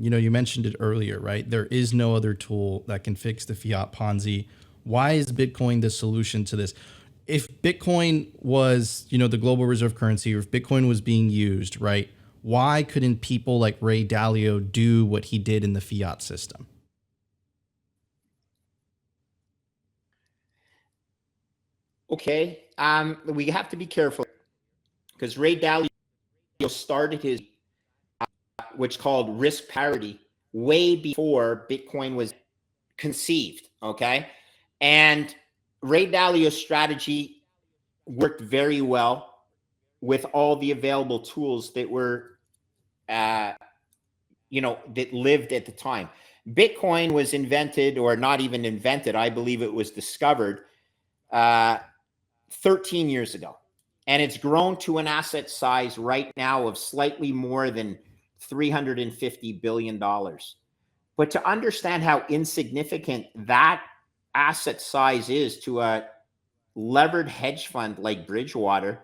you mentioned it earlier, right? There is no other tool that can fix the fiat Ponzi. Why is Bitcoin the solution to this? If Bitcoin was, the global reserve currency, or if Bitcoin was being used, right? Why couldn't people like Ray Dalio do what he did in the fiat system? Okay, we have to be careful because Ray Dalio started his what's called risk parity way before Bitcoin was conceived. Okay, and Ray Dalio's strategy worked very well with all the available tools that were, that lived at the time. Bitcoin was invented, or not even invented. I believe it was discovered 13 years ago. And it's grown to an asset size right now of slightly more than $350 billion. But to understand how insignificant that asset size is to a levered hedge fund like Bridgewater,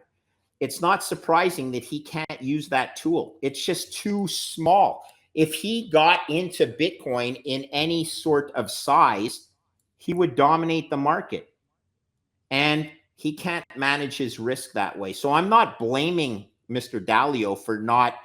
it's not surprising that he can't use that tool. It's just too small. If he got into Bitcoin in any sort of size, he would dominate the market. And he can't manage his risk that way. So I'm not blaming Mr. Dalio for not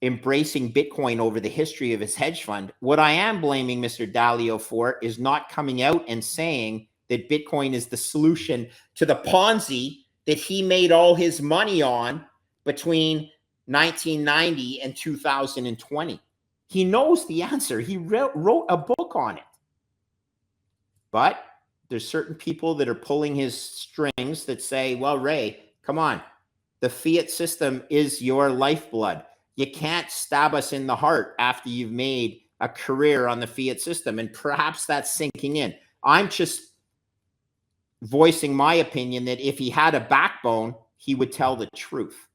embracing Bitcoin over the history of his hedge fund. What I am blaming Mr. Dalio for is not coming out and saying that Bitcoin is the solution to the Ponzi that he made all his money on between 1990 and 2020. He knows the answer. He wrote a book on it. But there's certain people that are pulling his strings that say, well, Ray, come on. The fiat system is your lifeblood. You can't stab us in the heart after you've made a career on the fiat system. And perhaps that's sinking in. I'm just voicing my opinion that if he had a backbone, he would tell the truth.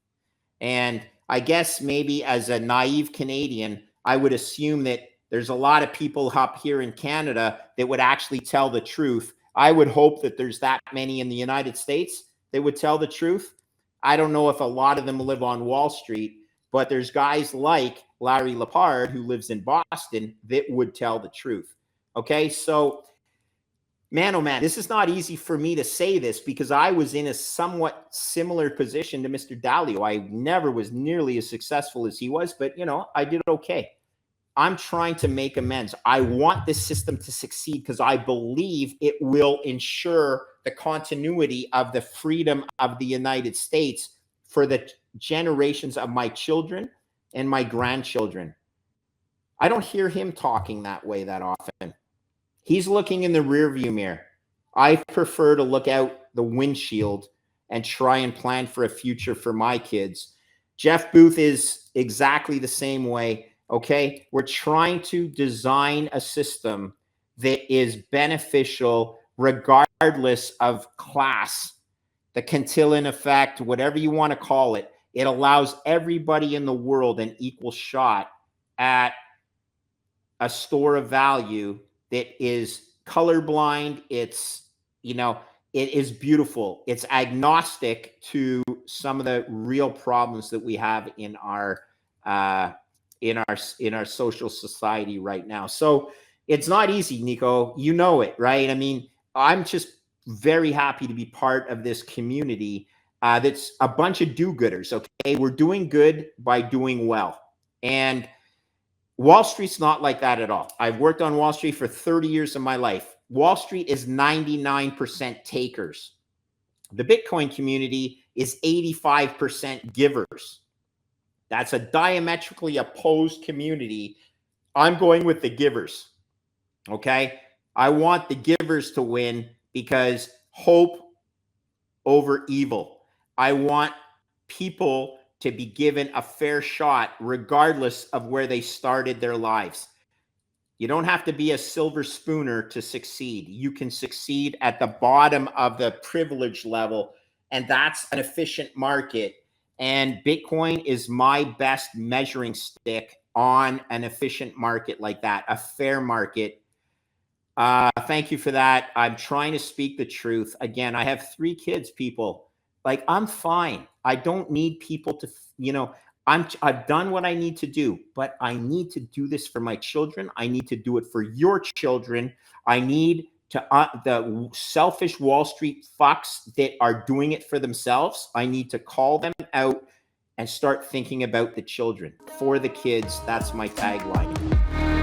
And I guess maybe as a naive Canadian, I would assume that there's a lot of people up here in Canada that would actually tell the truth. I would hope that there's that many in the United States that would tell the truth. I don't know if a lot of them live on Wall Street, but there's guys like Larry Lepard, who lives in Boston, that would tell the truth. Okay, so man, oh man, this is not easy for me to say this because I was in a somewhat similar position to Mr. Dalio. I never was nearly as successful as he was, but I did okay. I'm trying to make amends. I want this system to succeed because I believe it will ensure the continuity of the freedom of the United States for the generations of my children and my grandchildren. I don't hear him talking that way that often. He's looking in the rearview mirror. I prefer to look out the windshield and try and plan for a future for my kids. Jeff Booth is exactly the same way. Okay, we're trying to design a system that is beneficial regardless of class, the Cantillon effect, whatever you want to call it. It allows everybody in the world an equal shot at a store of value that is colorblind. It's, it is beautiful. It's agnostic to some of the real problems that we have in our social society right now. So it's not easy, Nico. You know it, right? I mean, I'm just very happy to be part of this community that's a bunch of do-gooders, okay? We're doing good by doing well. And Wall Street's not like that at all. I've worked on Wall Street for 30 years of my life. Wall Street is 99% takers. The Bitcoin community is 85% givers. That's a diametrically opposed community. I'm going with the givers. Okay? I want the givers to win because hope over evil. I want people to be given a fair shot regardless of where they started their lives. You don't have to be a silver spooner to succeed. You can succeed at the bottom of the privilege level, and that's an efficient market. And Bitcoin is my best measuring stick on an efficient market like that, a fair market. Thank you for that. I'm trying to speak the truth. Again, I have 3 kids, people. Like, I'm fine. I don't need people to, I've done what I need to do, but I need to do this for my children. I need to do it for your children. I need to the selfish Wall Street fucks that are doing it for themselves. I need to call them out and start thinking about the children. For the kids, that's my tagline.